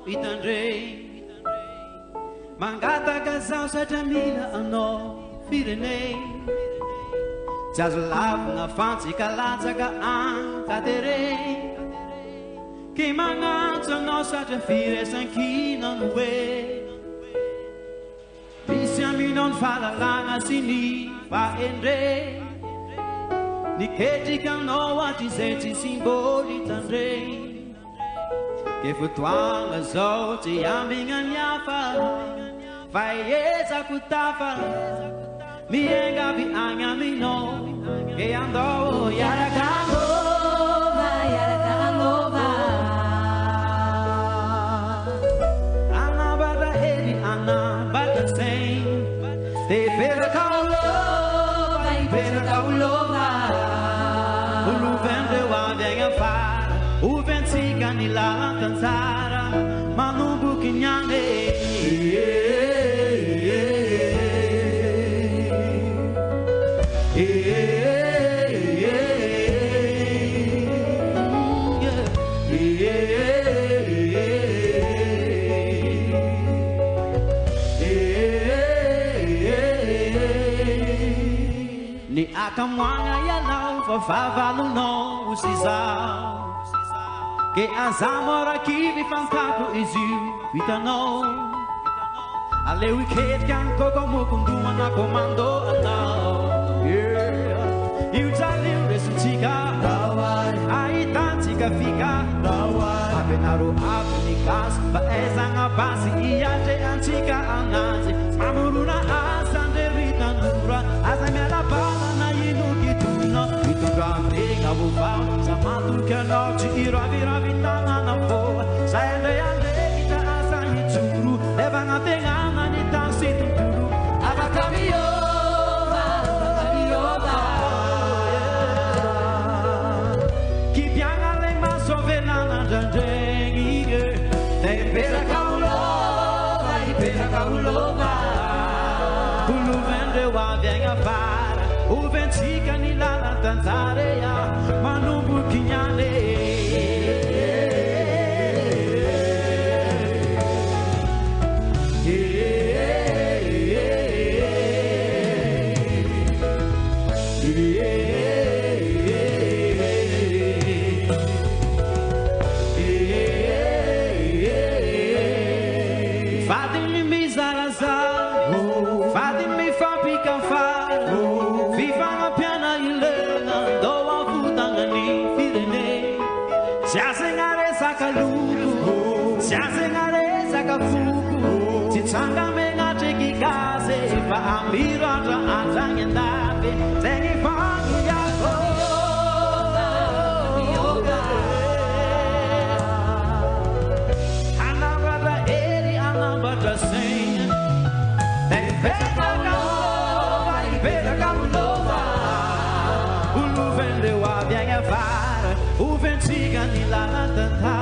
itandre Mangata gazao sa tamila ano firene Just love na fancy kalatsa ka ang katere Ki manganto no sa te fire san ki non we Bisiami non fa la langa sini fa endre Niketi kan no wati senti simboli tandre Che futuanga zo ti ambinga nyafa Faieza kutafa Mienga vi anya mino Che ando yarakangova Yarakangova Anabada edi anabada sein Te pera kaulova I pera kaulova Ulu vende wa venga fa Uventi ganila cantara Manubu kinyane Ni akamwanga ya lau fa favalu no usizao Que azamora que vi fantaco iziu vitano Ale wicked can kokomo kunduma na komando anao Yeah You taliu resutika Dawai Ai tantika fica Dawai Apenaru apunikas Ba ezanga basi iate antika anazi Mamuruna asande ritanura Azamela bala na yinuki tuna Ituka mega bufao Samatu kenoti iravi tanga na boa Saende ande kita asangi turu Levanga tenganga ni tansi tuturu Abakamiova Kipianga le maso venana janjengi Tempera kaulova Ipera kaulova Kulu vende wa venga para Uventika ni lala tanzarea Manubu kinyane Fadimi mizarazar Fadimi fabrica far Viva a piana ilena Doa futangani firene Siasengare sakaluku Siasengare sakafuku Chichanga menga cheki kaze Fa amirata atangendabe Tengi fangu yako Anabada eri anabada sing Pera kaulova Ulu vende wa venga fare Uventiga ni la tanta